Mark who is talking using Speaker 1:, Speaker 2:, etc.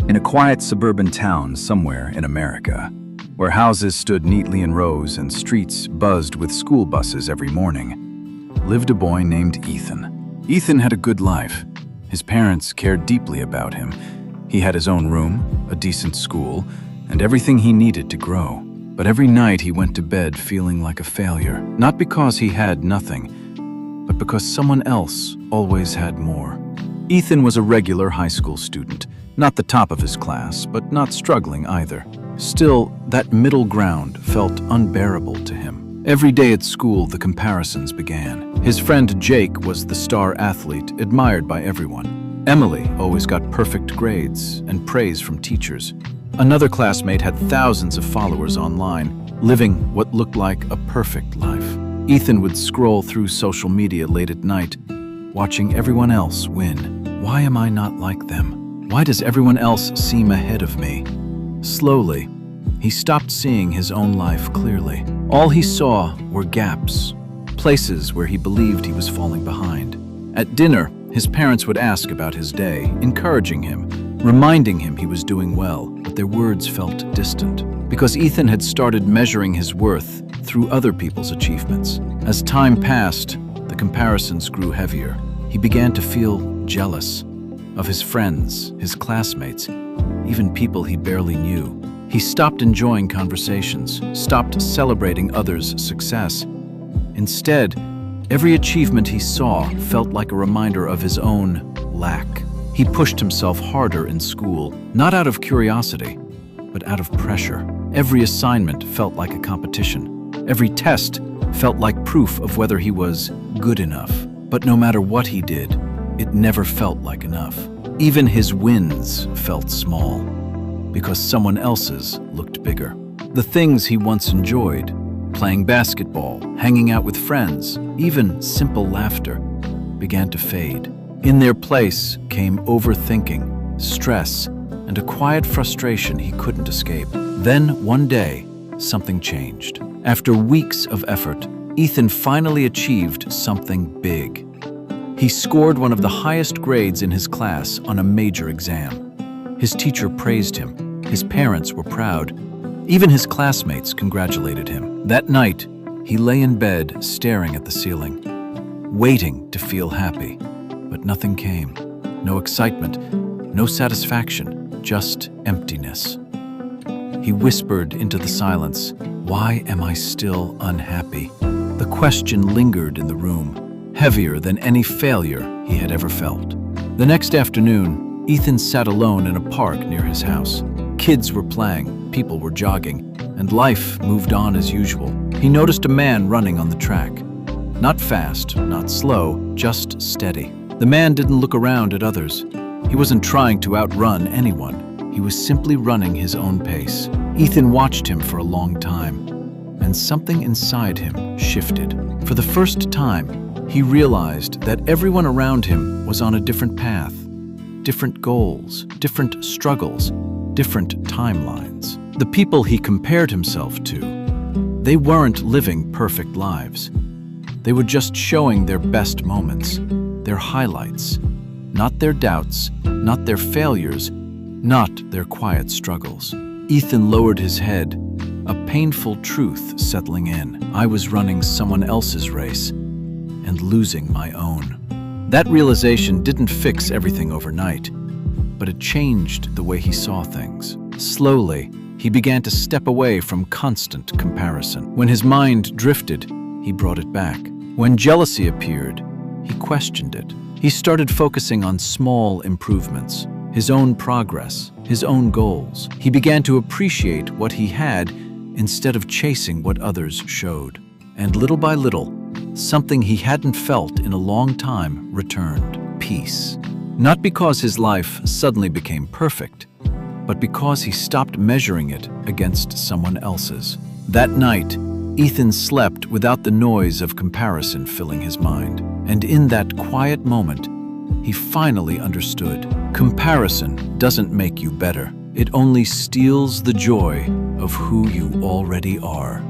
Speaker 1: In a quiet suburban town somewhere in America, where houses stood neatly in rows and streets buzzed with school buses every morning, lived a boy named Ethan. Ethan had a good life. His parents cared deeply about him. He had his own room, a decent school, and everything he needed to grow. But every night he went to bed feeling like a failure, not because he had nothing, but because someone else always had more. Ethan was a regular high school student, not the top of his class, but not struggling either. Still, that middle ground felt unbearable to him. Every day at school, the comparisons began. His friend Jake was the star athlete, admired by everyone. Emily always got perfect grades and praise from teachers. Another classmate had thousands of followers online, living what looked like a perfect life. Ethan would scroll through social media late at night, watching everyone else win. Why am I not like them? Why does everyone else seem ahead of me? Slowly, he stopped seeing his own life clearly. All he saw were gaps, places where he believed he was falling behind. At dinner, his parents would ask about his day, encouraging him, reminding him he was doing well, but their words felt distant, because Ethan had started measuring his worth through other people's achievements. As time passed, the comparisons grew heavier. He began to feel jealous of his friends, his classmates, even people he barely knew. He stopped enjoying conversations, stopped celebrating others' success. Instead, every achievement he saw felt like a reminder of his own lack. He pushed himself harder in school, not out of curiosity, but out of pressure. Every assignment felt like a competition. Every test felt like proof of whether he was good enough. But no matter what he did, it never felt like enough. Even his wins felt small, because someone else's looked bigger. The things he once enjoyed, playing basketball, hanging out with friends, even simple laughter, began to fade. In their place came overthinking, stress, and a quiet frustration he couldn't escape. Then, one day, something changed. After weeks of effort, Ethan finally achieved something big. He scored one of the highest grades in his class on a major exam. His teacher praised him. His parents were proud. Even his classmates congratulated him. That night, he lay in bed staring at the ceiling, waiting to feel happy. But nothing came. No excitement, no satisfaction, just emptiness. He whispered into the silence, "Why am I still unhappy?" The question lingered in the room, heavier than any failure he had ever felt. The next afternoon, Ethan sat alone in a park near his house. Kids were playing, people were jogging, and life moved on as usual. He noticed a man running on the track. Not fast, not slow, just steady. The man didn't look around at others. He wasn't trying to outrun anyone. He was simply running his own pace. Ethan watched him for a long time, and something inside him shifted. For the first time, he realized that everyone around him was on a different path, different goals, different struggles, different timelines. The people he compared himself to, they weren't living perfect lives. They were just showing their best moments, their highlights, not their doubts, not their failures, not their quiet struggles. Ethan lowered his head, a painful truth settling in. I was running someone else's race and losing my own. That realization didn't fix everything overnight, but it changed the way he saw things. Slowly, he began to step away from constant comparison. When his mind drifted, he brought it back. When jealousy appeared, he questioned it. He started focusing on small improvements, his own progress, his own goals. He began to appreciate what he had instead of chasing what others showed. And little by little, something he hadn't felt in a long time returned: peace. Not because his life suddenly became perfect, but because he stopped measuring it against someone else's. That night, Ethan slept without the noise of comparison filling his mind. And in that quiet moment, he finally understood. Comparison doesn't make you better. It only steals the joy of who you already are.